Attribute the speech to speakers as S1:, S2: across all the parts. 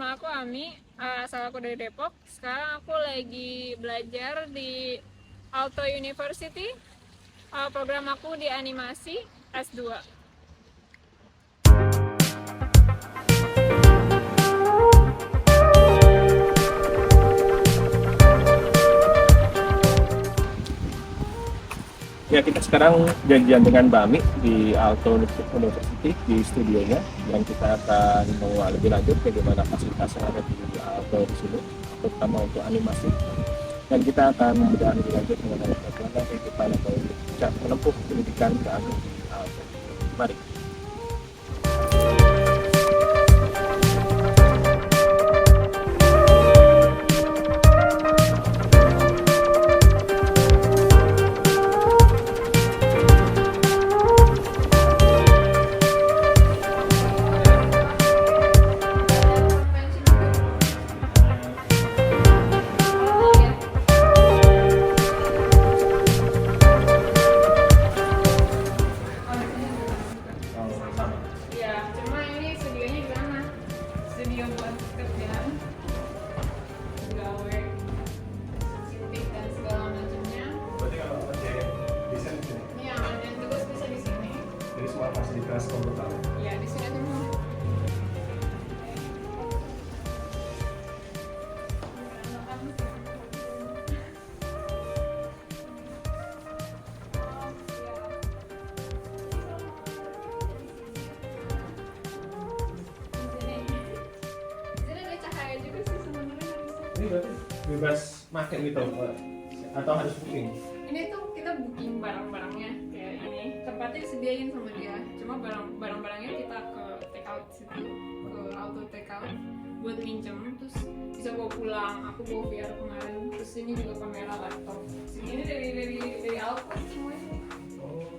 S1: nama aku Ami, asal aku dari Depok. Sekarang aku lagi belajar di Aalto University. Program aku di animasi S2.
S2: Ya, kita sekarang janjian dengan Mbak Ami di Aalto University di studionya, dan kita akan menguak lebih lanjut bagaimana fasilitas yang ada di Aalto di sini, terutama untuk animasi. Dan kita akan membahas lebih lanjut mengenai bagaimana kehidupan atau menempuh pendidikan ke Ami di Aalto. Mari.
S1: Ya, cuma ini studionya di sana. Studio buat kerjaan, gawe, sintik dan segala macamnya.
S2: Berarti kalau kerja desain di sini,
S1: Ini yang ada tugas bisa di sini.
S2: jadi semua fasilitas komputer.
S1: Ya, di sini semua.
S2: Ini berarti bebas pakai gitu, atau harus booking?
S1: Ini tuh kita booking barang-barangnya kayak ini, tempatnya disediain sama dia, cuma barang-barangnya kita ke take out situ, ke auto take out buat minjem, terus bisa bawa pulang. Aku bawa VR kemarin, terus ini juga kamera laptop. Ini dari auto semuanya.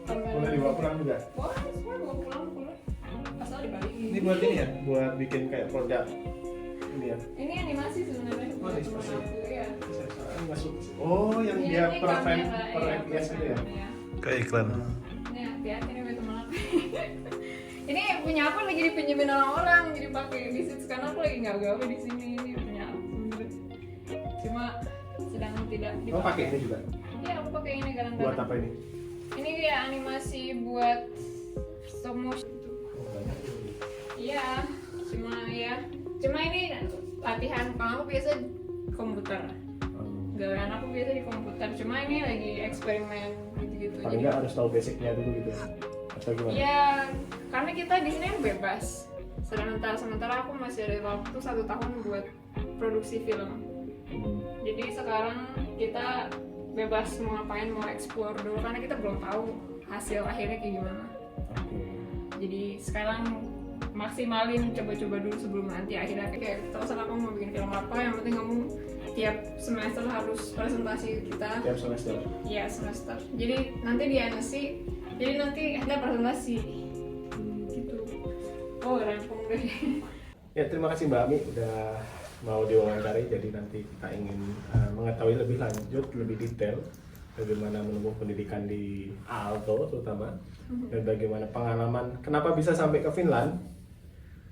S2: Boleh dibawa pulang juga?
S1: Boleh, semua bawa pulang boleh, asal dibalikin.
S2: Ini buat ini ya, buat bikin kayak produk ini ya.
S1: Ini animasi sebenarnya buat teman
S2: animasi.
S1: aku ya.
S2: Masuk. Oh, yang
S1: Ini
S2: dia per
S1: kamera,
S2: per
S1: ya,
S2: FPS itu ya.
S1: iya.
S3: Kayak iklan.
S1: Ini hati-hati nih buat teman aku. Ini punya aku lagi dipinjemin orang-orang jadi pakai di situ, karena aku lagi nggak gawe di sini. Ini punya aku sendiri. Cuma sedang tidak dipakai.
S2: Oh, pakai ini juga.
S1: Iya, aku pakai ini
S2: Buat
S1: kadang-kadang.
S2: apa ini?
S1: Ini kayak animasi buat stop motion.
S2: Oh, banyak.
S1: Iya, cuma ini latihan. Kalau aku biasa komputer. Gawean aku biasa di komputer. Cuma ini lagi eksperimen gitu-gitu.
S2: Paling nggak harus tahu basicnya dulu gitu ya. Atau gimana?
S1: Ya, karena kita di sini bebas. Sementara aku masih ada waktu 1 tahun buat produksi film. Jadi sekarang kita bebas mau ngapain, mau explore dulu karena kita belum tahu hasil akhirnya kayak gimana. Jadi sekarang maksimalin, coba-coba dulu sebelum nanti akhirnya kayak terserah kamu mau bikin film apa, yang penting kamu tiap semester harus presentasi kita.
S2: Tiap semester.
S1: Iya, semester. Jadi nanti di NSC, jadi nanti ada presentasi gitu. Oh, rampung deh.
S2: Ya, terima kasih Mbak Ami udah mau diwawancari. Jadi nanti kita ingin mengetahui lebih lanjut, lebih detail bagaimana menempuh pendidikan di Aalto terutama, dan bagaimana pengalaman kenapa bisa sampai ke Finland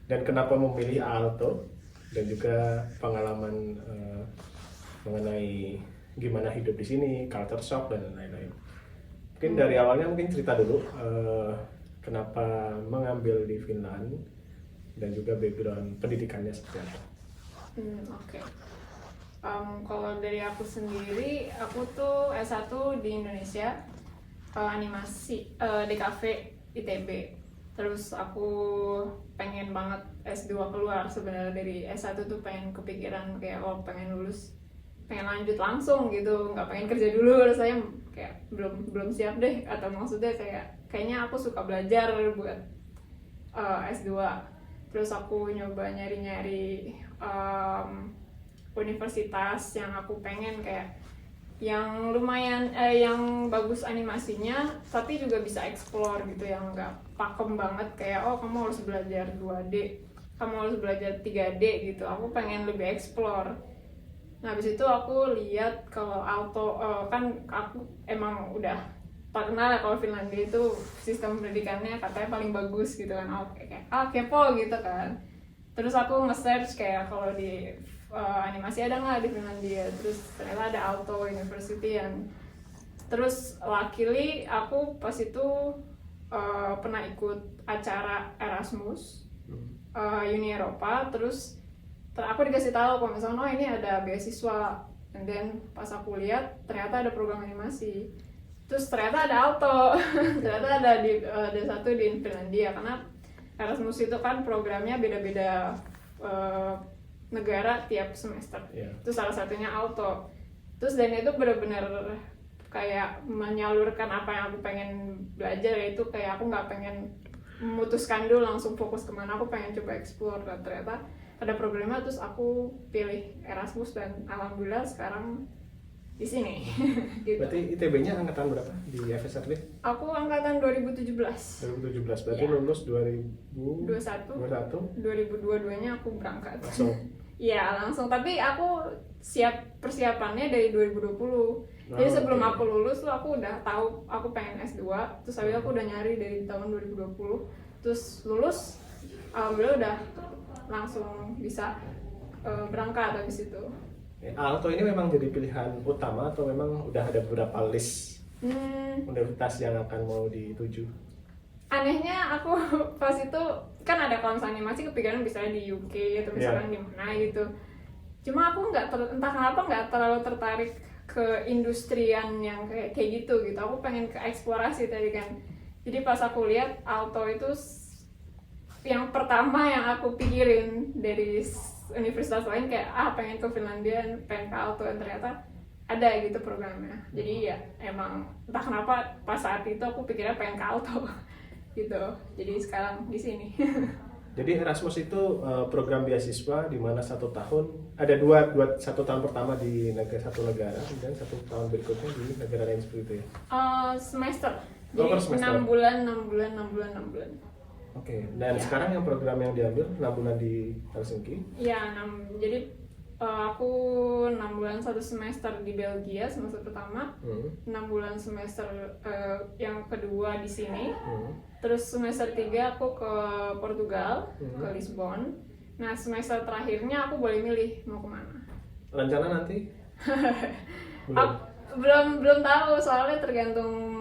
S2: dan kenapa memilih Aalto, dan juga pengalaman mengenai gimana hidup di sini, culture shock dan lain-lain. Mungkin dari awalnya mungkin cerita dulu kenapa mengambil di Finland dan juga background pendidikannya seperti apa.
S1: Oke. Kalau dari aku sendiri, aku tuh S1 di Indonesia, animasi, DKV ITB. Terus aku pengen banget S2 keluar sebenarnya dari S1 tuh, pengen kepikiran kayak pengen lulus, pengen lanjut langsung gitu, nggak pengen kerja dulu. Rasanya kayak belum siap deh, atau maksudnya kayaknya aku suka belajar buat S2. Terus aku nyoba nyari-nyari universitas yang aku pengen kayak yang lumayan yang bagus animasinya tapi juga bisa explore gitu, yang nggak pakem banget kayak kamu harus belajar 2D, kamu harus belajar 3D gitu. Aku pengen lebih explore. Nah, habis itu aku lihat kalau Aalto, kan aku emang udah terkenal ya kalau Finlandia itu sistem pendidikannya katanya paling bagus gitu kan. Kayak kepo gitu kan. Terus aku nge-search kayak kalau di animasi ada nggak di Finlandia, terus ternyata ada Aalto University yang terus luckily aku pas itu pernah ikut acara Erasmus Uni Eropa, terus aku dikasih tahu kalau misalnya oh ini ada beasiswa, and then pas aku lihat ternyata ada program animasi, terus ternyata ada Aalto ternyata ada satu di Finlandia, karena Erasmus itu kan programnya beda-beda negara tiap semester. Itu salah satunya Aalto. Terus dan itu benar-benar kayak menyalurkan apa yang aku pengen belajar, yaitu kayak aku nggak pengen memutuskan dulu langsung fokus kemana, aku pengen coba explore, dan ternyata ada programnya, terus aku pilih Erasmus dan alhamdulillah sekarang di sini. Gitu.
S2: Berarti ITB-nya angkatan berapa di FSRD?
S1: Aku angkatan 2017.
S2: 2017, berarti lulus 2021.
S1: 2022-nya aku berangkat.
S2: Langsung?
S1: Iya langsung, tapi aku persiapannya dari 2020. Jadi sebelum aku lulus tuh aku udah tahu aku pengen S2, terus habis aku udah nyari dari tahun 2020. Terus lulus, alhamdulillah udah langsung bisa berangkat habis itu.
S2: Aalto ini memang jadi pilihan utama atau memang udah ada beberapa list universitas yang akan mau dituju?
S1: Anehnya aku pas itu kan ada kelas animasi, kepikiran misalnya di UK atau misalnya di mana gitu. Cuma aku entah kenapa nggak terlalu tertarik ke industrian yang kayak gitu. Aku pengen ke eksplorasi tadi kan. Jadi pas aku lihat Aalto itu yang pertama yang aku pikirin dari universitas lain, kayak pengen ke Finlandia, pengen ke Aalto, dan ternyata ada gitu programnya. Jadi ya emang entah kenapa pas saat itu aku pikirnya pengen ke Aalto gitu. Jadi sekarang di sini.
S2: Jadi Erasmus itu program beasiswa di mana 1 tahun ada satu tahun pertama di satu negara dan 1 tahun berikutnya di negara lain, seperti itu ya?
S1: Semester. Jadi
S2: semester.
S1: 6 bulan.
S2: Oke, dan sekarang yang program yang diambil 6 bulan di Helsinki?
S1: Iya, jadi aku 6 bulan 1 semester di Belgia semester pertama, 6 bulan semester yang kedua di sini, terus semester 3 aku ke Portugal, ke Lisbon. Nah semester terakhirnya aku boleh milih mau kemana.
S2: Rencana nanti?
S1: belum tahu, soalnya tergantung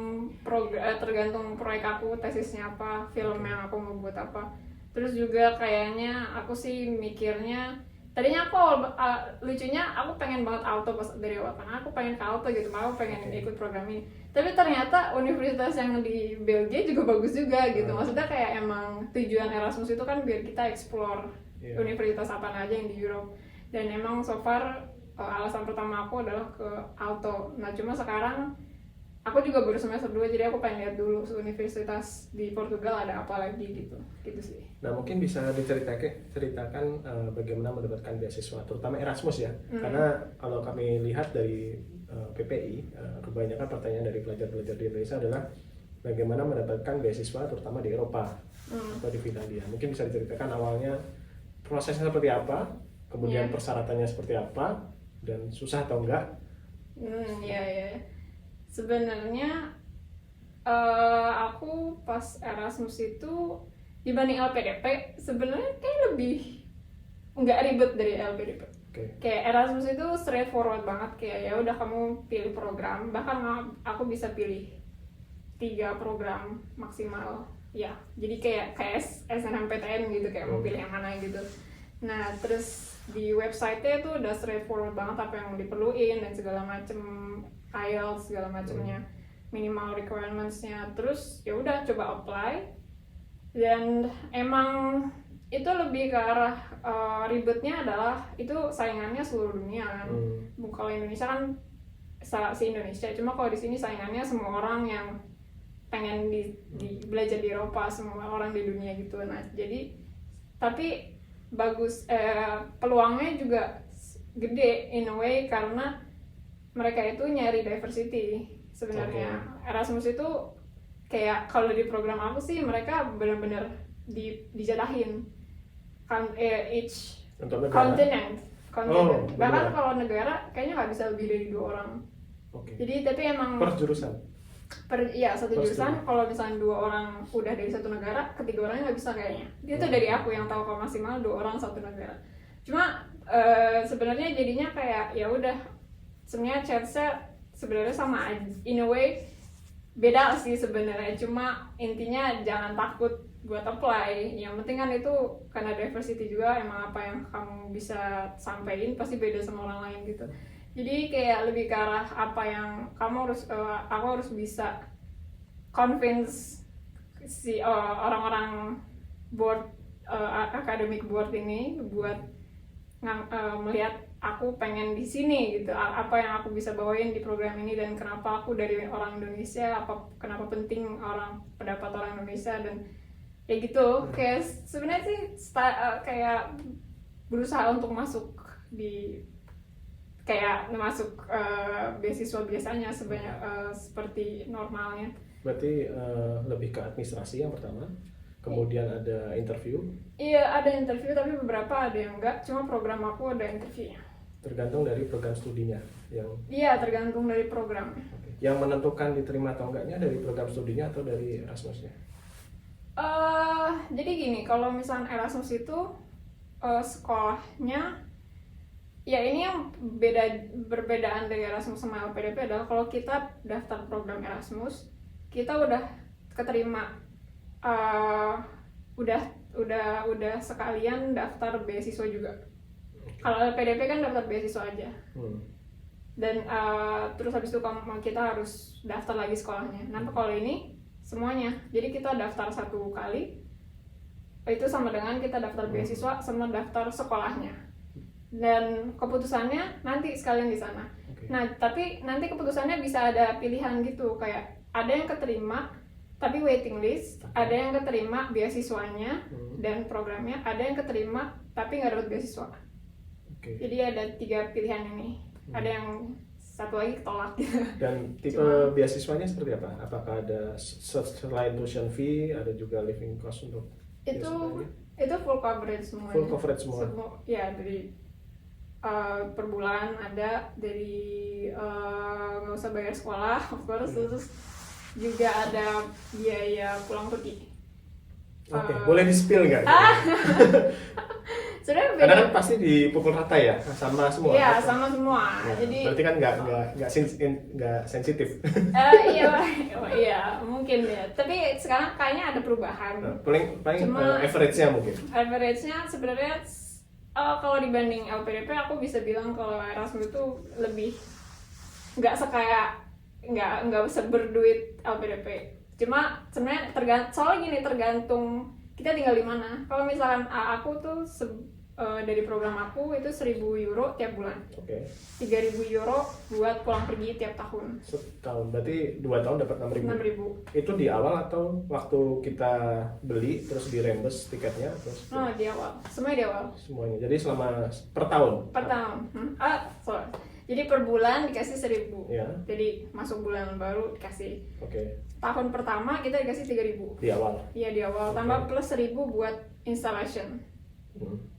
S1: proyek aku, tesisnya apa, film yang aku mau buat apa. Terus juga kayaknya aku sih mikirnya, tadinya aku lucunya aku pengen banget Aalto pas dari awal, karena aku pengen ke Aalto gitu, aku pengen ikut program ini. Tapi ternyata universitas yang di Belgia juga bagus juga gitu. Maksudnya kayak emang tujuan Erasmus itu kan biar kita explore universitas apa aja yang di Europe. Dan emang so far alasan pertama aku adalah ke Aalto. Nah cuma sekarang aku juga baru semester 2, jadi aku pengen lihat dulu universitas di Portugal ada apa lagi gitu sih.
S2: Nah mungkin bisa diceritakan bagaimana mendapatkan beasiswa, terutama Erasmus ya. Karena kalau kami lihat dari PPI, kebanyakan pertanyaan dari pelajar-pelajar di Indonesia adalah bagaimana mendapatkan beasiswa terutama di Eropa atau di Finlandia. Mungkin bisa diceritakan awalnya prosesnya seperti apa, kemudian persyaratannya seperti apa, dan susah atau enggak?
S1: Iya. Sebenarnya aku pas Erasmus itu dibanding LPDP sebenarnya kayak lebih nggak ribet dari LPDP. Kayak Erasmus itu straightforward banget, kayak ya udah kamu pilih program, bahkan aku bisa pilih 3 program maksimal ya. Jadi kayak SNMPTN gitu, kayak mau pilih yang mana gitu. Nah terus di website-nya tuh udah straightforward banget apa yang mau diperluin dan segala macem, IELTS segala macemnya, minimal requirements-nya. Terus ya udah coba apply, dan emang itu lebih ke arah ribetnya adalah itu saingannya seluruh dunia kan. Kalau Indonesia kan se-Indonesia, cuma kalau di sini saingannya semua orang yang pengen belajar di Eropa, semua orang di dunia gitu. Nah jadi tapi bagus, peluangnya juga gede in a way, karena mereka itu nyari diversity sebenarnya. Erasmus itu kayak kalau di program aku sih mereka benar-benar dijatahin kan, each continent. Bahkan kalau negara kayaknya nggak bisa lebih dari 2 orang. Jadi tapi emang
S2: per jurusan?
S1: Satu
S2: Per
S1: jurusan.
S2: studi.
S1: Kalau misalnya 2 orang udah dari satu negara, ketiga orangnya nggak bisa kayaknya. Itu dari aku yang tahu, kalau maksimal 2 orang satu negara. Cuma sebenarnya jadinya kayak ya udah, sebenarnya chance-nya sebenarnya sama aja. In a way beda sih sebenarnya, cuma intinya jangan takut buat apply. Yang penting kan itu karena diversity juga, emang apa yang kamu bisa sampaikan pasti beda sama orang lain gitu. Jadi kayak lebih ke arah apa yang kamu harus, aku harus bisa convince si orang-orang board, academic board ini buat melihat aku pengen di sini gitu, apa yang aku bisa bawain di program ini, dan kenapa aku dari orang Indonesia, kenapa penting pendapat orang Indonesia, dan kayak gitu. Kayak sebenarnya sih kayak berusaha untuk masuk di kayak masuk beasiswa biasanya sebanyak seperti normalnya.
S2: Berarti lebih ke administrasi yang pertama, kemudian ada interview.
S1: Iya, ada interview, tapi beberapa ada yang enggak, cuma program aku ada interviewnya.
S2: Tergantung dari program studinya yang.
S1: Iya, tergantung dari programnya.
S2: Okay. Yang menentukan diterima atau enggaknya dari program studinya atau dari Erasmusnya?
S1: Jadi gini, kalau misalnya Erasmus itu sekolahnya, ya ini yang berbedaan dari Erasmus sama LPDP adalah kalau kita daftar program Erasmus, kita udah keterima, udah sekalian daftar beasiswa juga. Kalau LPDP kan daftar beasiswa aja. Dan terus habis itu kita harus daftar lagi sekolahnya. Nah, kalau ini semuanya, jadi kita daftar 1 kali, itu sama dengan kita daftar beasiswa sama daftar sekolahnya, dan keputusannya nanti sekalian di sana.
S2: Okay.
S1: Nah, tapi nanti keputusannya bisa ada pilihan gitu, kayak ada yang keterima tapi waiting list, ada yang keterima beasiswanya dan programnya, ada yang keterima tapi nggak dapat beasiswa.
S2: Okay.
S1: Jadi ada 3 pilihan ini. Ada yang satu lagi ketolak.
S2: Dan tipe beasiswanya seperti apa? Apakah ada selain tuition fee, ada juga living cost untuk
S1: itu
S2: beasiswanya?
S1: full coverage semuanya.
S2: Full coverage semua.
S1: Ya, dari per bulan ada, dari nggak usah bayar sekolah, of course. Terus juga ada biaya pulang pergi.
S2: Oke, boleh di-spill nggak?
S1: Sebenarnya beda.
S2: Karena kan pasti dipukul rata ya, sama semua.
S1: Iya, sama semua.
S2: Ya,
S1: Jadi
S2: berarti kan nggak sensitif.
S1: iya, mungkin ya. Tapi sekarang kayaknya ada perubahan.
S2: Nah, paling
S1: Cuma
S2: average-nya mungkin.
S1: Average-nya sebenarnya kalau dibanding LPDP, aku bisa bilang kalau Erasmus itu lebih nggak seberduit LPDP. Cuma sebenarnya soalnya tergantung kita tinggal di mana. Kalau misalkan aku tuh dari program aku itu 1.000 euro tiap bulan.
S2: Oke.
S1: 3.000 euro buat pulang pergi tiap tahun.
S2: Setahun, berarti 2 tahun dapat 6.000.
S1: 6.000.
S2: Itu di awal atau waktu kita beli terus di reimburse tiketnya? Terus
S1: Di awal. Semuanya di awal.
S2: semuanya. Jadi selama per tahun?
S1: Per tahun. Sorry. Jadi per bulan dikasih 1.000.
S2: Ya.
S1: Jadi masuk bulan baru dikasih.
S2: Oke.
S1: Tahun pertama kita dikasih 3.000.
S2: Di awal?
S1: Iya, di awal. Tambah plus 1.000 buat installation.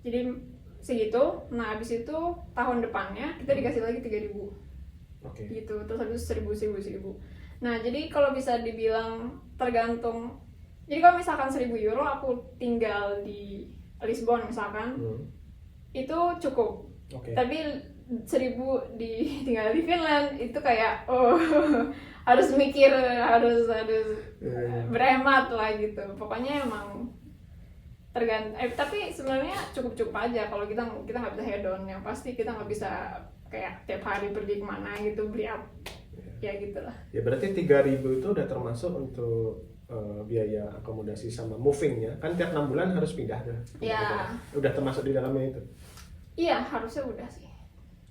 S1: Jadi segitu. Nah, habis itu tahun depannya kita dikasih lagi 3.000.
S2: Oke.
S1: Gitu. Terus habis 1.000. Nah, jadi kalau bisa dibilang tergantung. Jadi kalau misalkan 1.000 euro aku tinggal di Lisbon misalkan, itu cukup.
S2: Oke.
S1: Tapi 1.000 tinggal di Finland itu kayak harus mikir, harus berhemat lah gitu. Pokoknya emang tapi sebenarnya cukup aja kalau kita nggak bisa hedon. Yang pasti kita nggak bisa kayak tiap hari pergi kemana gitu, beli up ya gitulah.
S2: Ya berarti 3.000 itu udah termasuk untuk biaya akomodasi sama movingnya, kan tiap 6 bulan harus pindah tuh.
S1: Ya.
S2: Udah termasuk di dalamnya itu?
S1: Iya, harusnya udah sih.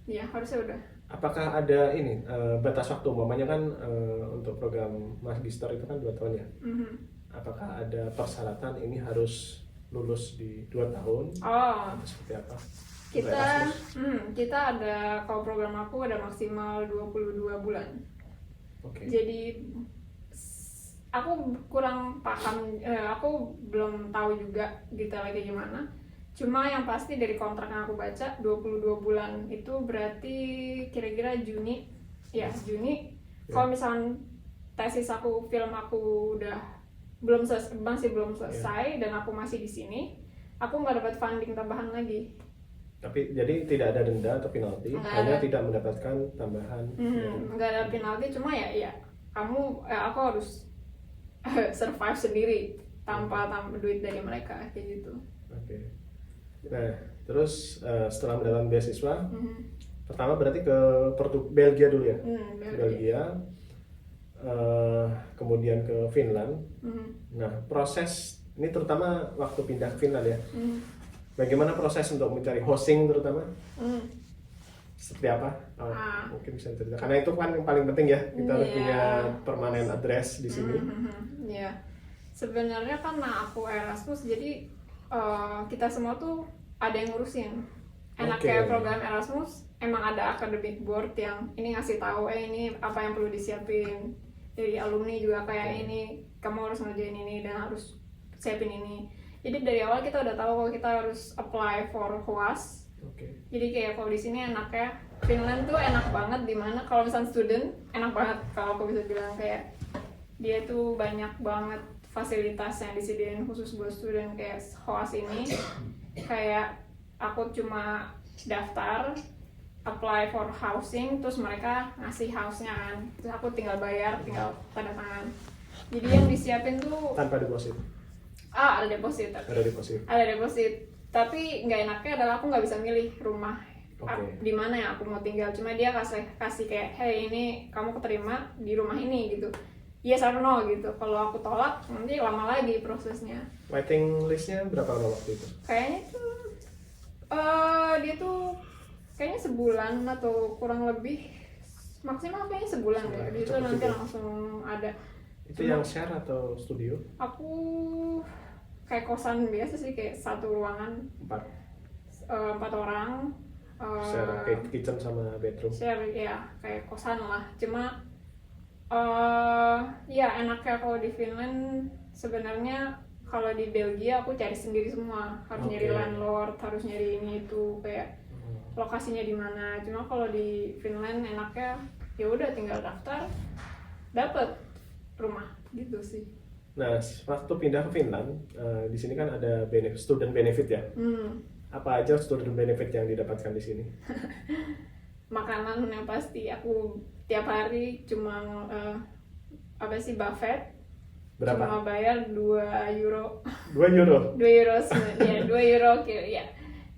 S1: Iya, harusnya udah.
S2: Apakah ada ini batas waktu? Umpamanya kan untuk program magister itu kan 2 tahun ya. Apakah ada persyaratan ini harus lulus di 2 tahun? Atau seperti apa?
S1: Kita ada, kalau program aku ada maksimal 22 bulan.
S2: Oke.
S1: Jadi aku kurang paham, aku belum tahu juga detailnya kayak gimana. Cuma yang pasti dari kontrak yang aku baca 22 bulan itu berarti kira-kira Juni. Ya, Juni. Kalau misalnya tesis aku, film aku masih belum selesai dan aku masih di sini, aku nggak dapat funding tambahan lagi.
S2: Tapi jadi tidak ada denda atau penalti, hanya tidak mendapatkan tambahan.
S1: Nggak ada penalti, cuma ya aku harus survive sendiri tanpa duit dari mereka kayak gitu.
S2: Oke. Nah, terus setelah mendapatkan beasiswa, pertama berarti ke Belgia dulu ya. Belgia. Kemudian ke Finland. Nah, proses ini terutama waktu pindah ke Finland ya. Bagaimana proses untuk mencari housing terutama? Seperti apa? Mungkin bisa cerita. Karena itu kan yang paling penting ya, kita harus punya permanent address di sini.
S1: Iya. Sebenarnya karena aku Erasmus, jadi kita semua tuh ada yang ngurusin. Enaknya program Erasmus, emang ada academic board yang ini ngasih tahu, ini apa yang perlu disiapin. Dari alumni juga kayak ini, kamu harus ngerjain ini dan harus siapin ini. Jadi dari awal kita udah tahu kalau kita harus apply for HOAS. Jadi kayak kalau di sini enaknya, Finland tuh enak banget dimana kalau misalnya student, enak banget kalau aku bisa bilang kayak dia tuh banyak banget fasilitas yang disediain khusus buat student kayak HOAS ini. Kayak aku cuma daftar, apply for housing, terus mereka ngasih house-nya kan, terus aku tinggal bayar, tinggal tanda tangan. Jadi yang disiapin tuh
S2: tanpa deposit.
S1: Ada deposit. Ada deposit. Tapi nggak enaknya adalah aku nggak bisa milih rumah di mana yang aku mau tinggal. Cuma dia kasih kayak, hey ini kamu keterima di rumah ini gitu. Yes or no gitu. Kalau aku tolak nanti lama lagi prosesnya.
S2: Waiting listnya berapa lama waktu itu?
S1: Kayaknya tuh dia tuh kayaknya sebulan atau kurang lebih, maksimal kayaknya sebulan deh. Itu nanti langsung ada.
S2: Itu yang share atau studio?
S1: Aku kayak kosan biasa sih, kayak satu ruangan 4 orang.
S2: Share kayak kitchen sama bedroom.
S1: Share ya kayak kosan lah. Cuma ya enaknya kalau di Finland sebenarnya, kalau di Belgia aku cari sendiri semua, harus nyari landlord, harus nyari ini itu kayak lokasinya di mana. Cuma kalau di Finland enaknya ya udah tinggal daftar, dapat rumah gitu sih.
S2: Nah, waktu pindah ke Finland, di sini kan ada student benefit ya. Apa aja student benefit yang didapatkan di sini?
S1: Makanan yang pasti, aku tiap hari cuma buffet.
S2: Berapa?
S1: Cuma bayar 2 euro.
S2: 2 euro?
S1: 2 euro ya, 2 euro ya.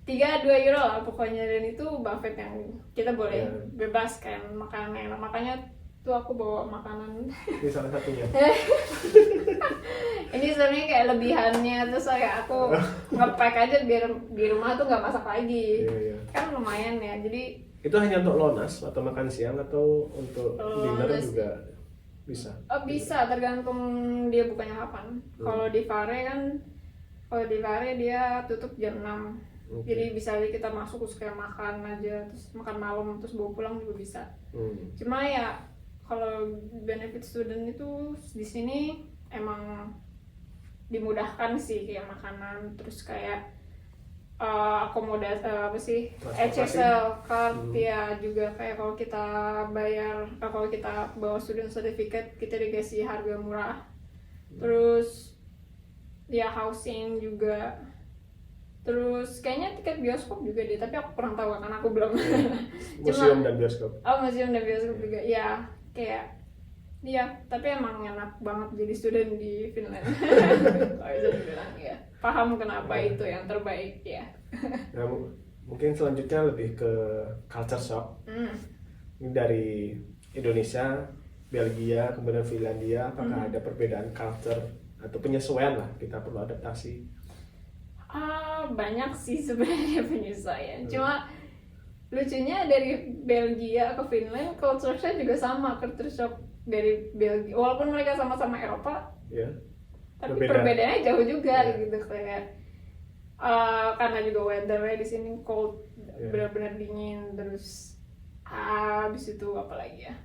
S1: 2 euro lah pokoknya, dan itu buffet yang kita boleh bebas kan makan enak. Makanya tuh aku bawa makanan.
S2: Ini salah satunya.
S1: Ini sebenarnya kayak lebihannya, terus kayak aku nge-pack aja biar di rumah tuh nggak masak lagi. Kan lumayan ya. Jadi
S2: itu hanya untuk lonas atau makan siang atau untuk dinner juga bisa?
S1: Bisa, tergantung dia bukanya kapan. Kalau di Vare dia tutup jam 6. Jadi bisa aja kita masuk terus kayak makan aja, terus makan malam terus bawa pulang juga bisa. Cuma ya kalau benefit student itu di sini emang dimudahkan sih, kayak makanan, terus kayak akomodasi HSL card ya, juga kayak kalau kita kalau kita bawa student certificate kita dikasih harga murah. Terus ya housing juga. Terus kayaknya tiket bioskop juga deh, tapi aku kurang tahu karena aku belum.
S2: Museum dan bioskop.
S1: Museum dan bioskop juga. Ya, kayak tapi emang enak banget jadi student di Finland. Kalau bisa dibilang ya. Paham kenapa itu yang terbaik ya.
S2: Nah, mungkin selanjutnya lebih ke culture shock. Ini dari Indonesia, Belgia, kemudian Finlandia, apakah ada perbedaan culture atau penyesuaian lah, kita perlu adaptasi?
S1: Banyak sih sebenarnya penyesuaian. Cuma lucunya dari Belgia ke Finland, culture shock juga sama, culture shock dari Belgia. Walaupun mereka sama-sama Eropa, tapi perbedaannya jauh juga gitu kayak karena juga weather-nya di sini cold, benar-benar dingin. Terus habis itu apa lagi ya?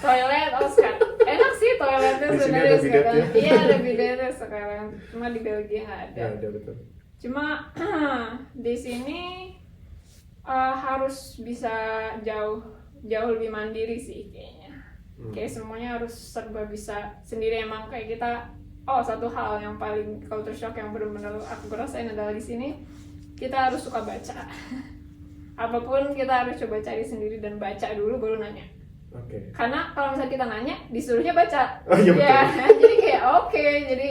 S1: Toilet Oscar enak sih toiletnya sebenarnya sekarang. Iya, ada bidetnya sekarang, cuma di Belgia nggak ada.
S2: Ada betul.
S1: Cuma di sini harus bisa jauh lebih mandiri sih kayaknya. Kayak semuanya harus serba bisa sendiri. Emang kayak kita, satu hal yang paling culture shock yang benar-benar aku rasain adalah di sini kita harus suka baca. Apapun kita harus coba cari sendiri dan baca dulu baru nanya. Karena kalau misalnya kita nanya disuruhnya baca.
S2: Oh, iya,
S1: ya jadi kayak jadi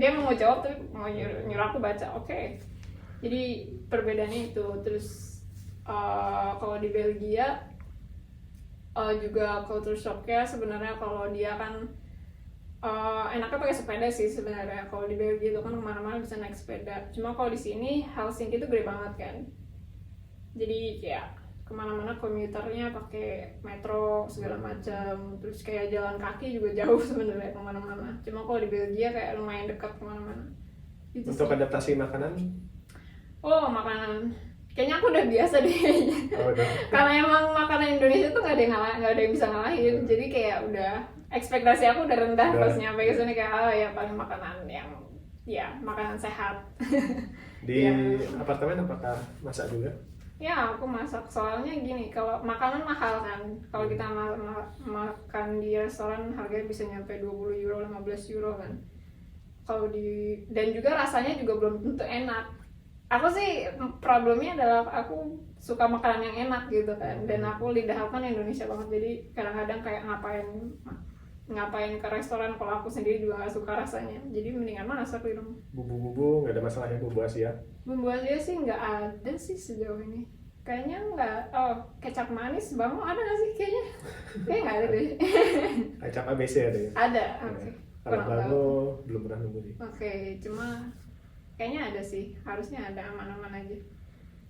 S1: dia mau jawab tapi mau nyuruh aku baca. Jadi perbedaannya itu. Terus kalau di Belgia juga culture shocknya sebenarnya kalau dia kan enaknya pakai sepeda sih sebenarnya. Kalau di Belgia itu kan kemana-mana bisa naik sepeda. Cuma kalau di sini Helsinki itu gede banget kan. Jadi kayak kemana-mana komuternya pakai metro segala macam. Terus kayak jalan kaki juga jauh sebenarnya kemana-mana. Cuma kalau di Belgia kayak lumayan dekat kemana-mana. Gitu
S2: untuk
S1: sih.
S2: adaptasi makanan?
S1: Makanan. Kayaknya aku udah biasa deh. Karena emang makanan Indonesia tuh nggak ada yang bisa ngalahin. Jadi kayak udah ekspektasi aku udah rendah pas nyampe ke sini kayak ya paling makanan yang makanan sehat.
S2: Di apartemen apakah masak juga?
S1: Ya aku masak, soalnya gini, kalau makanan mahal kan, kalau kita makan di restoran harganya bisa nyampe 20 euro, 15 euro kan. Dan juga rasanya juga belum tentu enak. Aku sih problemnya adalah aku suka makanan yang enak gitu kan, dan aku lidah aku kan Indonesia banget, jadi kadang-kadang kayak ngapain ke restoran kalau aku sendiri juga nggak suka rasanya, jadi mendingan masak di rumah.
S2: Bumbu-bumbu nggak ada masalah ya, bumbu Asia?
S1: Bumbu Asia sih nggak ada sih sejauh ini, kayaknya nggak. Kecap manis bang ada nggak sih? Kayaknya nggak ada deh.
S2: Kecap ABC ada ya?
S1: Ada.
S2: Kalau baru belum pernah nemu sih.
S1: Cuma kayaknya ada sih, harusnya ada, aman-aman aja.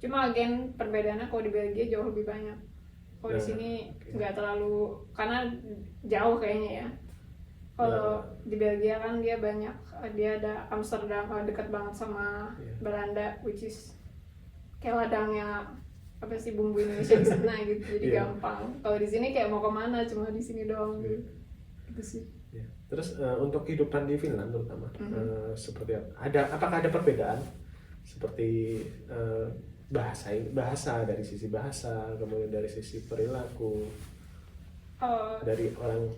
S1: Cuma perbedaannya kalau di Belgia jauh lebih banyak. Kalau di sini nggak terlalu, karena jauh kayaknya ya. Kalau di Belgia kan dia ada Amsterdam, dekat banget sama Belanda, which is kayak ladangnya apa sih bumbu Indonesia di sana gitu, jadi gampang. Kalau di sini kayak mau kemana cuma di sini doang gitu sih.
S2: Terus untuk kehidupan di Finland terutama seperti apa? Apakah ada perbedaan seperti bahasa dari sisi bahasa, kemudian dari sisi perilaku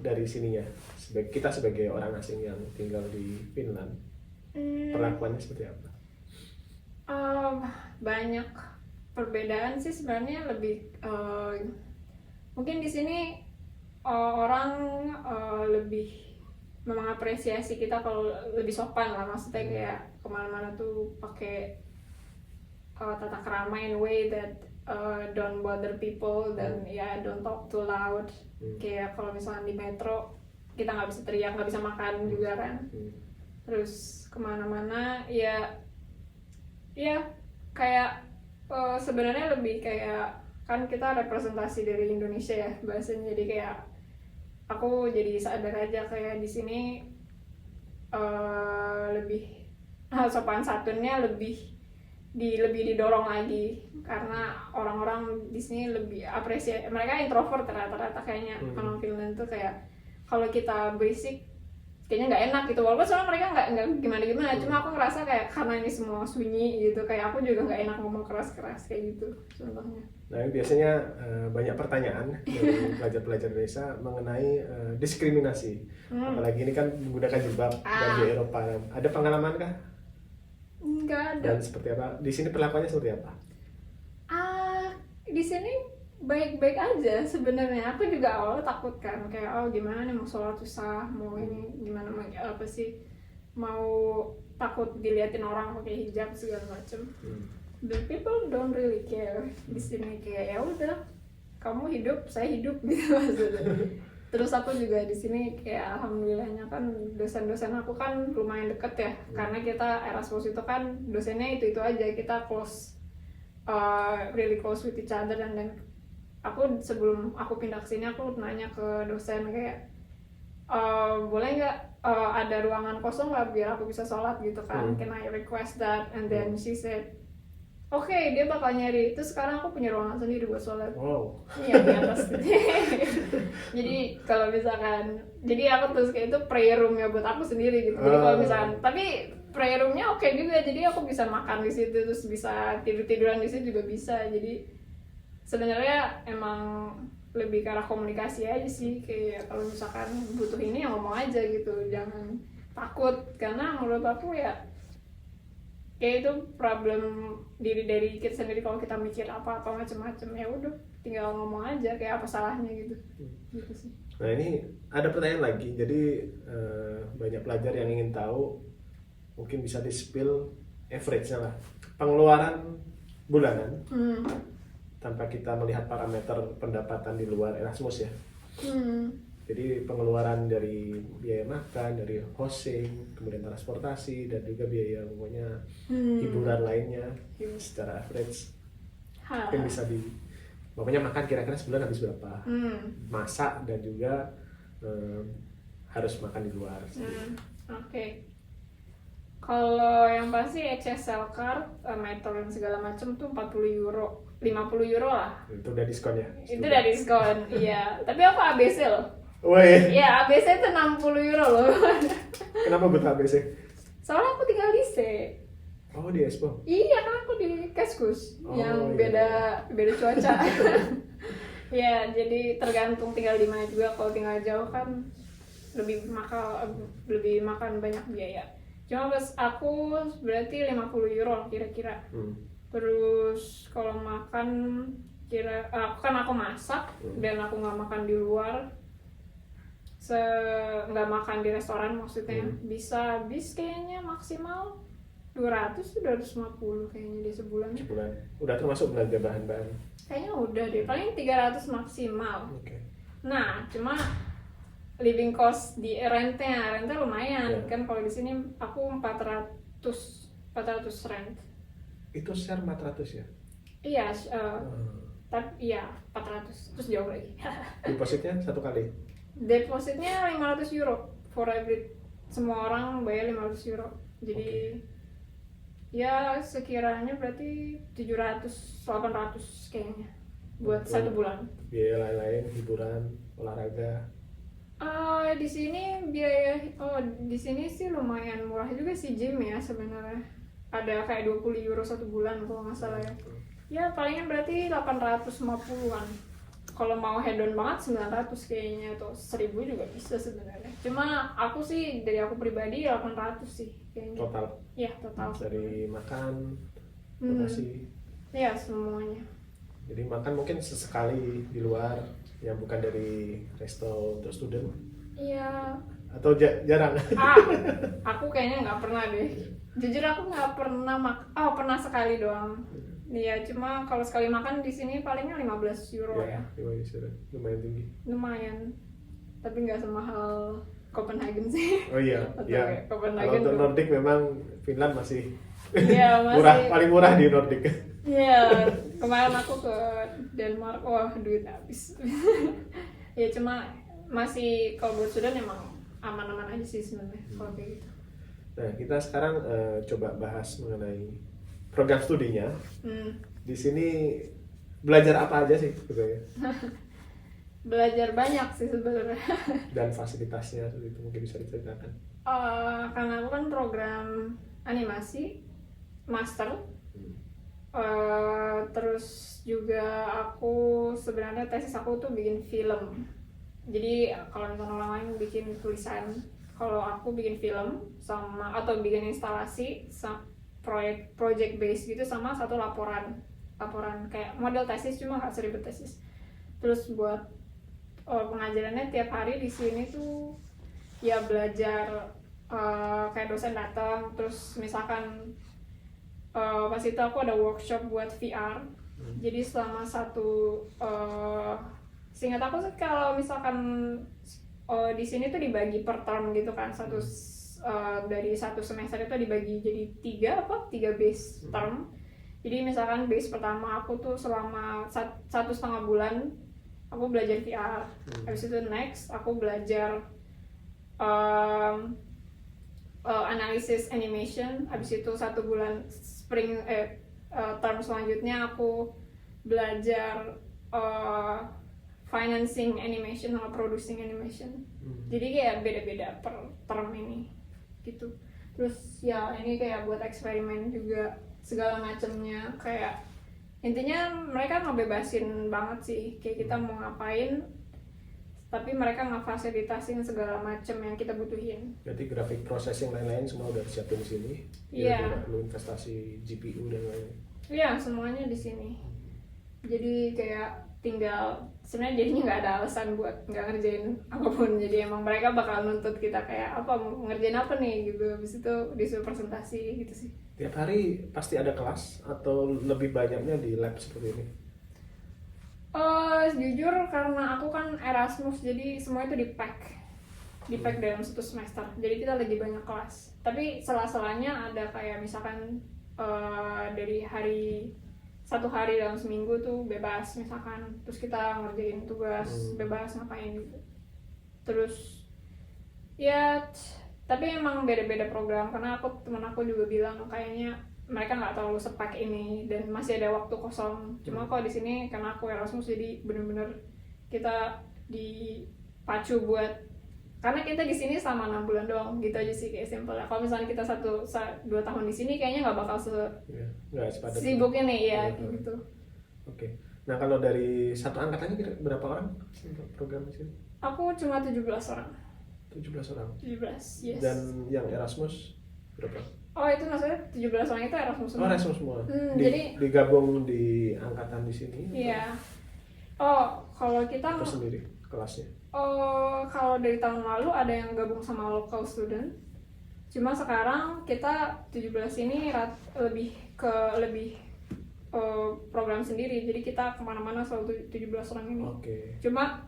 S2: dari sininya, kita sebagai orang asing yang tinggal di Finland, perlakuannya seperti apa?
S1: Banyak perbedaan sih sebenarnya, lebih mungkin di sini orang lebih mengapresiasi kita kalau lebih sopan lah, maksudnya kayak kemana-mana tuh pakai tata krama in way that don't bother people, dan don't talk too loud. Kayak kalau misalnya di metro kita nggak bisa teriak, nggak bisa makan juga kan. Terus kemana-mana kayak sebenarnya lebih kayak, kan kita representasi dari Indonesia ya bahasanya, jadi kayak aku jadi sadar aja kayak di sini lebih sopan santunnya lebih didorong lagi, karena orang-orang di sini lebih apresiasi. Mereka introvert rata-rata kayaknya. Orang Finland tuh kayak kalau kita berisik kayaknya nggak enak gitu, walaupun sebenarnya mereka nggak gimana-gimana. Cuma aku ngerasa kayak karena ini semua sunyi gitu, kayak aku juga nggak enak ngomong keras-keras kayak gitu contohnya.
S2: Nah, biasanya banyak pertanyaan dari pelajar-pelajar Indonesia mengenai diskriminasi. Apalagi ini kan menggunakan jilbab dan di Eropa. Ada pengalaman kah?
S1: Enggak ada.
S2: Dan seperti apa? Di sini perlakuannya seperti apa?
S1: Di sini baik-baik aja sebenarnya. Aku juga awalnya takut kan, kayak gimana nih mau sholat susah, mau ini gimana, apa sih, mau takut diliatin orang pakai hijab segala macem. The people don't really care di sini, kayak ya udah kamu hidup saya hidup gitu maksudnya. Terus aku juga di sini kayak alhamdulillahnya kan dosen-dosen aku kan lumayan deket ya, karena kita Erasmus itu kan dosennya itu aja, kita close, really close with each other. Dan aku sebelum aku pindah ke sini aku nanya ke dosen kayak boleh nggak ada ruangan kosong nggak biar aku bisa sholat gitu kan, can I request that? And then she said Oke, dia bakal nyari. Terus sekarang aku punya ruangan sendiri buat sholat.
S2: Wow.
S1: Iya, di atas. Jadi kalau misalkan, jadi aku terus kayak itu prayer roomnya buat aku sendiri gitu. Jadi kalau misalkan, tapi prayer roomnya oke juga. Jadi aku bisa makan di situ, terus bisa tiduran di situ juga bisa. Jadi sebenarnya emang lebih ke arah komunikasi aja sih, kayak kalau misalkan butuh ini ya ngomong aja gitu, jangan takut, karena menurut aku ya kayak itu problem diri dari kita sendiri. Kalau kita mikir apa macam-macam ya udah tinggal ngomong aja, kayak apa salahnya gitu gitu sih.
S2: Nah ini ada pertanyaan lagi, jadi banyak pelajar yang ingin tahu, mungkin bisa di-spill average-nya lah, pengeluaran bulanan tanpa kita melihat parameter pendapatan di luar Erasmus ya. Jadi pengeluaran dari biaya makan, dari hosting, kemudian transportasi, dan juga biaya pokoknya hiburan lainnya secara average. Mungkin bisa pokoknya makan kira-kira sebulan habis berapa, masak, dan juga harus makan di luar.
S1: Oke. Kalau yang pasti HSL card, meter dan segala macam tuh 40 euro, 50 euro lah.
S2: Itu udah diskon ya?
S1: Itu udah diskon, iya. Tapi aku ABC loh.
S2: Woi.
S1: Iya, ABC itu 60 euro loh.
S2: Kenapa butuh ABC?
S1: Soalnya aku tinggal di C.
S2: Oh, di Expo?
S1: Iya, kan aku di Keskus, yang
S2: iya.
S1: beda cuaca. Ya, jadi tergantung tinggal di mana juga. Kalau tinggal jauh kan lebih makan banyak biaya. Cuma pas aku berarti 50 euro kira-kira. Terus kalau makan aku masak dan aku nggak makan di luar, nggak makan di restoran maksudnya, bisa habis kayaknya maksimal 200 tuh 250 kayaknya di sebulan.
S2: Udah termasuk belanja bahan-bahan?
S1: Kayaknya udah deh, paling 300 maksimal. Nah, cuma living cost di rentnya lumayan kan. Kalau di sini aku 400 rent.
S2: Itu share 400 ya?
S1: Iya, tapi iya 400, terus jauh lagi.
S2: Depositnya satu kali?
S1: Depositnya 500 euro for every, semua orang bayar 500 euro. Jadi ya sekiranya berarti 700-800 kayaknya buat satu bulan.
S2: Biaya lain-lain, hiburan, olahraga?
S1: Di sini di sini sih lumayan murah juga sih gym ya sebenarnya. Ada kayak 20 euro satu bulan kalau nggak salah ya. Ya palingan berarti 850-an. Kalau mau hedon banget 900 kayaknya, atau 1000 juga bisa sebenarnya. Cuma aku sih, dari aku pribadi 800 sih kayaknya.
S2: Total?
S1: Iya, total.
S2: Dari makan, lokasi?
S1: Iya, semuanya.
S2: Jadi makan mungkin sesekali di luar yang bukan dari resto untuk student?
S1: Iya.
S2: Atau jarang?
S1: Aku kayaknya nggak pernah deh. Jujur aku nggak pernah pernah sekali doang. Iya, cuma kalau sekali makan di sini palingnya 15 euro ya.
S2: 15 euro, lumayan tinggi.
S1: Lumayan, tapi nggak semahal Copenhagen sih.
S2: Oh iya, ya. Kalau untuk Nordic memang Finland masih murah, paling murah di Nordic.
S1: Iya, kemarin aku ke Denmark, wah duit habis. Ya cuma masih kalau buat Sudan emang aman-aman aja sih sebenarnya kalau kayak gitu.
S2: Nah, kita sekarang coba bahas mengenai program studinya. Di sini belajar apa aja sih sebenarnya?
S1: Belajar banyak sih sebenarnya.
S2: Dan fasilitasnya itu mungkin bisa diceritakan.
S1: Karena aku kan program animasi master. Terus juga aku sebenarnya tesis aku tuh bikin film. Jadi kalau misalnya orang lain bikin tulisan, kalau aku bikin film sama atau bikin instalasi project base gitu, sama satu laporan kayak model tesis, cuma nggak seribet tesis. Terus buat pengajarannya tiap hari di sini tuh ya belajar, kayak dosen datang, terus misalkan pas itu aku ada workshop buat VR. Jadi selama seingat aku sih kalau misalkan di sini tuh dibagi per term gitu kan, dari satu semester itu dibagi jadi 3 base term. Jadi misalkan base pertama aku tuh selama 1,5 bulan aku belajar VR. Habis itu next aku belajar analisis animation. Habis itu 1 bulan term selanjutnya aku belajar financing animation sama producing animation. Jadi kayak beda-beda per term ini gitu. Terus ya ini kayak buat eksperimen juga segala macamnya, kayak intinya mereka ngebebasin banget sih, kayak kita mau ngapain tapi mereka ngefasilitasin segala macam yang kita butuhin.
S2: Berarti grafik processing lain-lain semua udah disiapin di sini.
S1: Iya.
S2: Tidak perlu investasi GPU dan lain-lain.
S1: Iya, semuanya di sini. Jadi kayak tinggal, sebenarnya jadinya nggak ada alasan buat nggak ngerjain apapun. Jadi emang mereka bakal nuntut kita kayak apa, mau ngerjain apa nih gitu. Habis itu disuruh presentasi gitu sih.
S2: Tiap hari pasti ada kelas atau lebih banyaknya di lab seperti ini?
S1: Jujur karena aku kan Erasmus, jadi semua itu di pack dalam satu semester. Jadi kita lagi banyak kelas. Tapi sela-selanya ada kayak misalkan dari satu hari dalam seminggu tuh bebas misalkan, terus kita ngerjain tugas bebas ngapain gitu. Terus ya tapi emang beda-beda program, karena teman aku juga bilang kayaknya mereka nggak terlalu sepak ini dan masih ada waktu kosong. Cuma kalau di sini karena aku Erasmus, jadi bener-bener kita dipacu buat, karena kita di sini selama 6 bulan doang gitu aja sih, kayak simple. Kalau misalnya kita 2 tahun di sini kayaknya nggak bakal
S2: nggak sepadat
S1: sibuk ini ya
S2: kayak
S1: gitu.
S2: Oke. Nah kalau dari satu angkatannya berapa orang untuk program di sini?
S1: Aku cuma 17 orang.
S2: 17 orang.
S1: 17, yes.
S2: Dan yang Erasmus berapa?
S1: Oh itu maksudnya 17 orang itu Erasmus semua?
S2: Oh Erasmus semua.
S1: Jadi
S2: digabung di angkatan di sini?
S1: Iya. Oh kalau kita
S2: atau sendiri kelasnya?
S1: Oh kalau dari tahun lalu ada yang gabung sama local student. Cuma sekarang kita 17 ini lebih program sendiri. Jadi kita kemana-mana selalu 17 orang ini.
S2: Oke.
S1: Cuma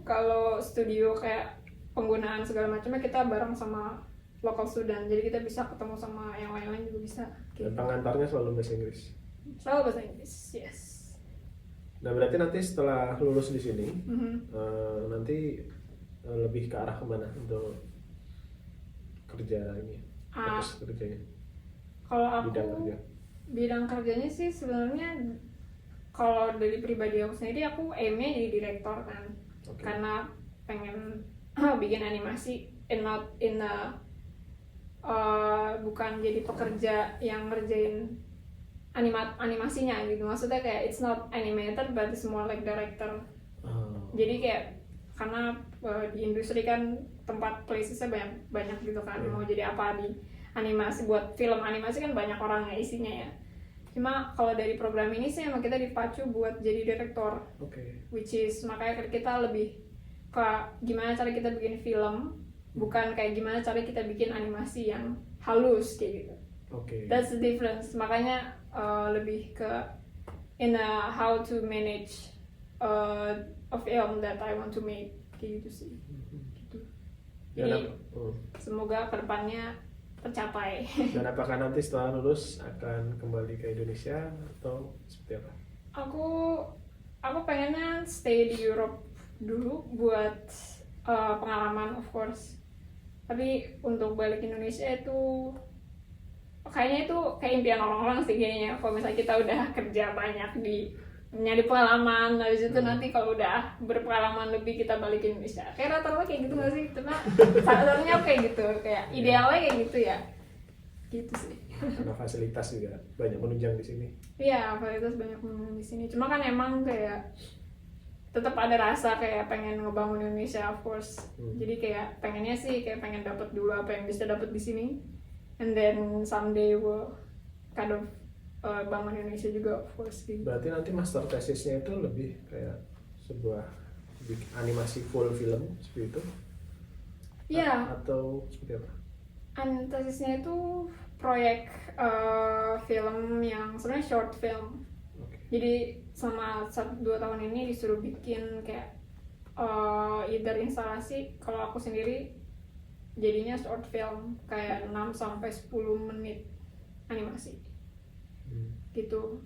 S1: kalau studio kayak penggunaan segala macamnya kita bareng sama local student, jadi kita bisa ketemu sama yang lain-lain juga bisa.
S2: Dan pengantarnya selalu bahasa Inggris?
S1: Selalu bahasa Inggris, yes.
S2: Nah berarti nanti setelah lulus di sini, nanti lebih ke arah kemana untuk kerja ini? Fokus kerjanya?
S1: Kalau aku
S2: bidang
S1: kerjanya sih sebenarnya kalau dari pribadi aku sendiri, aku aimnya jadi direktor kan.
S2: Okay.
S1: Karena pengen bikin animasi bukan jadi pekerja yang ngerjain animasinya gitu. Maksudnya kayak it's not animator but it's more like director. Jadi kayak karena di industri kan tempat placesnya banyak gitu kan. Mau jadi apa di animasi, buat film animasi kan banyak orang yang isinya ya. Cuma kalau dari program ini sih emang kita dipacu buat jadi direktor. Which is makanya kita lebih ke gimana cara kita bikin film, bukan kayak gimana cara kita bikin animasi yang halus kayak gitu. That's the difference. Makanya lebih ke how to manage a film that I want to make kayak gitu sih. Gitu. Jadi semoga kedepannya tercapai.
S2: Dan apakah nanti setelah lulus akan kembali ke Indonesia atau seperti apa?
S1: Aku pengennya stay di Europe dulu buat pengalaman of course. Tapi untuk balik Indonesia itu kayaknya itu kayak impian orang-orang sih kayaknya. Kalau misalnya kita udah kerja banyak nyari pengalaman, habis itu nanti kalau udah berpengalaman lebih kita balik ke Indonesia. Kayak rata-rata kayak gitu nggak sih? Cuma salah-satunya kayak gitu, kayak idealnya kayak gitu ya. Gitu sih.
S2: Karena fasilitas juga banyak menunjang di sini.
S1: Iya, fasilitas banyak menunjang di sini. Cuma kan emang kayak tetap ada rasa kayak pengen ngebangun Indonesia of course. Jadi kayak pengennya sih kayak pengen dapat dulu apa yang bisa dapat di sini, and then someday we'll kind of bangun Indonesia juga of course gitu.
S2: Berarti nanti master tesisnya itu lebih kayak sebuah animasi full film seperti itu?
S1: Iya.
S2: Atau seperti apa?
S1: Tesisnya itu proyek film yang sebenarnya short film. Jadi selama 1-2 tahun ini disuruh bikin kayak either instalasi, kalau aku sendiri jadinya short film kayak 6-10 menit animasi gitu.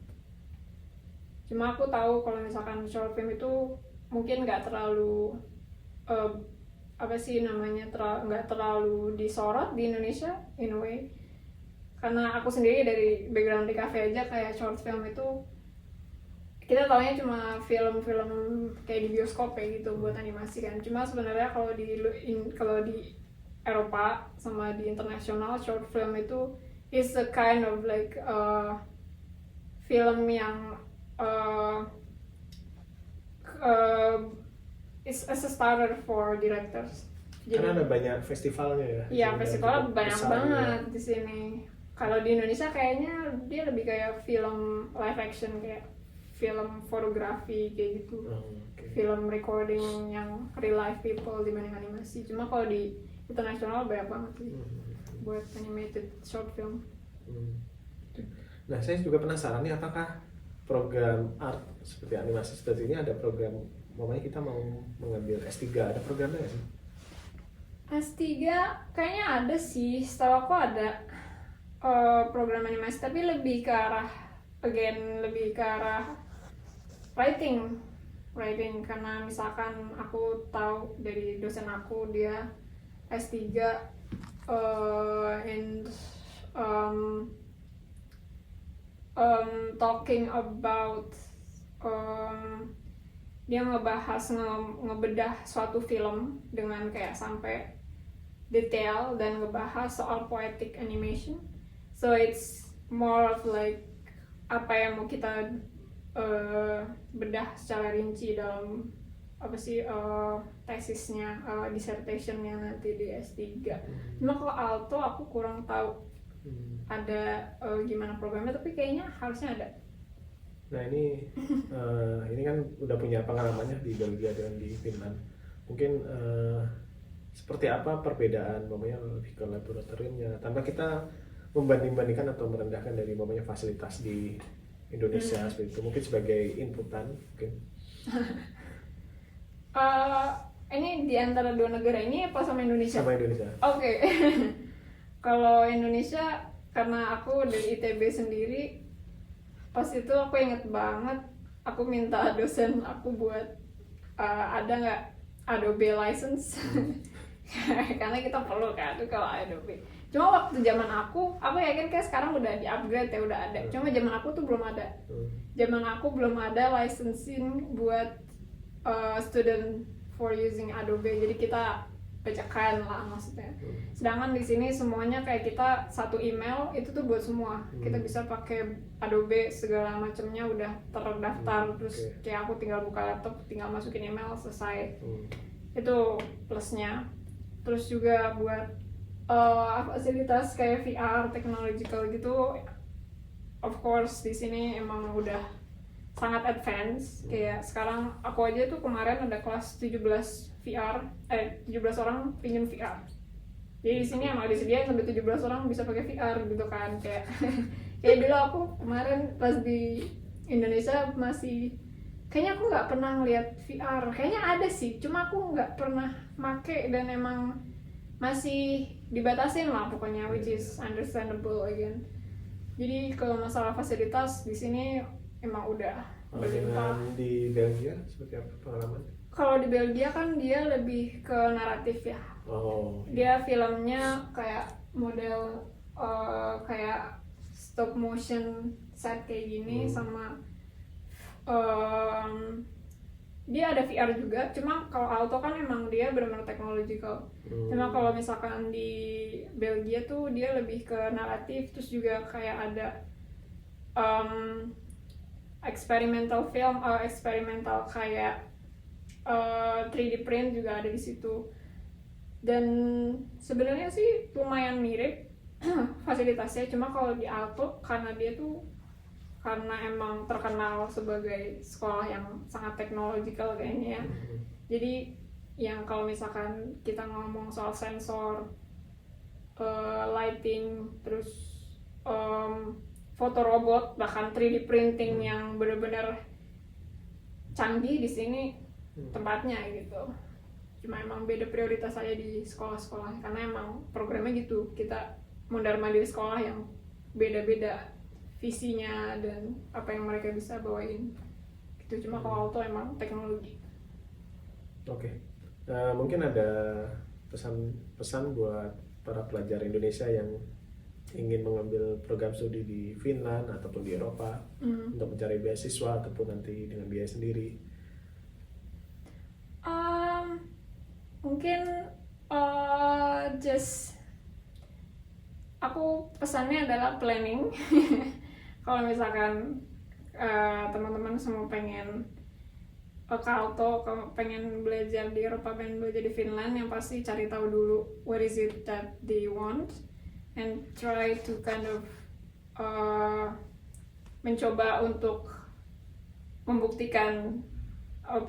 S1: Cuma aku tahu kalau misalkan short film itu mungkin nggak terlalu nggak terlalu disorot di Indonesia in a way, karena aku sendiri dari background di cafe aja kayak short film itu kita taunya cuma film-film kayak di bioskop kayak gitu buat animasi kan. Cuma sebenarnya kalau di Eropa sama di internasional, short film itu is a kind of like film yang uh, uh, it's as a starter for directors.
S2: Karena ada banyak festivalnya ya.
S1: Iya,
S2: Jadi
S1: festivalnya
S2: cukup
S1: banyak
S2: besar
S1: banget
S2: ya.
S1: di sini. Kalau di Indonesia kayaknya dia lebih kayak film live action, kayak film fotografi kayak gitu.
S2: Oke.
S1: Film recording yang real life people dibanding animasi. Cuma kalau di internasional banyak banget sih buat animated short film.
S2: Nah, saya juga penasaran nih, apakah program art seperti animasi seperti ini ada program, mamanya kita mau mengambil S3, ada programnya nggak sih?
S1: S3 kayaknya ada sih, setahu aku ada program animasi, tapi lebih ke arah lebih ke arah writing, karena misalkan aku tahu dari dosen aku dia S3 in talking about dia ngebahas ngebedah suatu film dengan kayak sampai detail dan ngebahas soal poetic animation. So it's more of like apa yang mau kita bedah secara rinci dalam apa sih tesisnya, dissertationnya nanti di S3. Cuma kalau alto aku kurang tahu ada gimana programnya, tapi kayaknya harusnya ada.
S2: Nah ini kan udah punya pengalamannya di Belgia dan di Finland. Mungkin seperti apa perbedaan mamanya lebih ke laboratoriumnya, tanpa kita membanding-bandingkan atau merendahkan dari mamanya fasilitas di Indonesia seperti itu, mungkin sebagai inputan mungkin.
S1: Ini di antara dua negara ini apa sama Indonesia?
S2: Sama Indonesia.
S1: Oke. Kalau Indonesia, karena aku dari ITB sendiri, pas itu aku inget banget, aku minta dosen aku buat ada nggak Adobe license, karena kita perlu kan tuh kalau Adobe. Cuma waktu zaman aku yakin kayak sekarang udah di upgrade ya, udah ada. Cuma zaman aku tuh belum ada. Zaman aku belum ada licensing buat student for using Adobe. Jadi kita bacakan lah maksudnya. Sedangkan di sini semuanya kayak kita satu email itu tuh buat semua. Kita bisa pakai Adobe segala macamnya udah terdaftar. Terus kayak aku tinggal buka laptop, tinggal masukin email, selesai. Itu plusnya. Terus juga buat fasilitas kayak VR, technological gitu, of course di sini emang udah sangat advance. Kayak sekarang aku aja tuh kemarin ada kelas 17 orang pinjam VR. Jadi di sini emang disediain sampai 17 orang bisa pakai VR gitu kan. Kayak dulu aku kemarin pas di Indonesia masih, kayaknya aku nggak pernah ngeliat VR. Kayaknya ada sih, cuma aku nggak pernah make dan emang masih dibatasin lah pokoknya, which is understandable again. Jadi kalau masalah fasilitas di sini emang udah berlimpah.
S2: Di Belgia seperti apa pengalaman?
S1: Kalau di Belgia kan dia lebih ke naratif ya. Dia filmnya kayak model kayak stop motion set kayak gini, sama dia ada VR juga. Cuma kalau auto kan emang dia benar-benar technological. Cuma kalau misalkan di Belgia tuh dia lebih ke naratif, terus juga kayak ada experimental film, eksperimental kayak 3D print juga ada di situ. Dan sebenarnya sih lumayan mirip fasilitasnya. Cuma kalau di Aalto karena dia tuh karena emang terkenal sebagai sekolah yang sangat teknologikal kayaknya ya. Jadi yang kalau misalkan kita ngomong soal sensor, lighting, terus foto robot, bahkan 3D printing yang benar-benar canggih di sini tempatnya gitu. Cuma emang beda prioritas saya di sekolah-sekolah karena emang programnya gitu. Kita mondar-mandir sekolah yang beda-beda visinya dan apa yang mereka bisa bawain gitu. Cuma kalau auto emang teknologi.
S2: Oke. Mungkin ada pesan buat para pelajar Indonesia yang ingin mengambil program studi di Finland ataupun di Eropa untuk mencari beasiswa ataupun nanti dengan biaya sendiri.
S1: Mungkin just aku pesannya adalah planning. Kalau misalkan teman-teman semua pengen kalau pengen belajar di Eropa, pengen belajar di Finland, yang pasti cari tahu dulu what is it that they want and try to kind of mencoba untuk membuktikan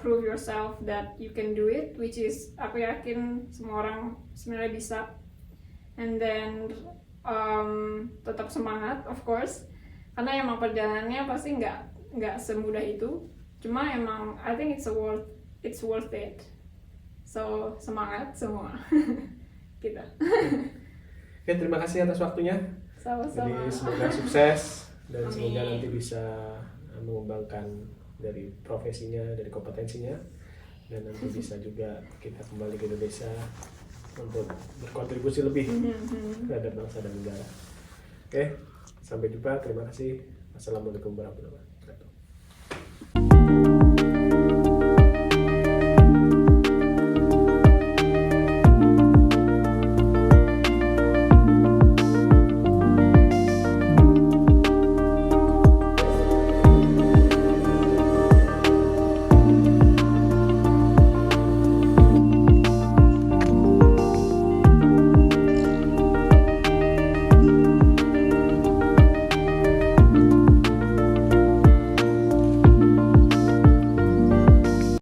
S1: prove yourself that you can do it, which is aku yakin semua orang sebenarnya bisa. And then tetap semangat of course, karena emang perjalanannya pasti nggak semudah itu, cuma emang I think it's worth it, so semangat semua. Kita.
S2: Oke, terima kasih atas waktunya.
S1: Sama-sama.
S2: Jadi semoga sukses dan semoga nanti bisa mengembangkan dari profesinya, dari kompetensinya, dan nanti bisa juga kita kembali ke Indonesia untuk berkontribusi lebih terhadap bangsa dan negara. Oke, sampai jumpa. Terima kasih. Assalamualaikum warahmatullahi wabarakatuh.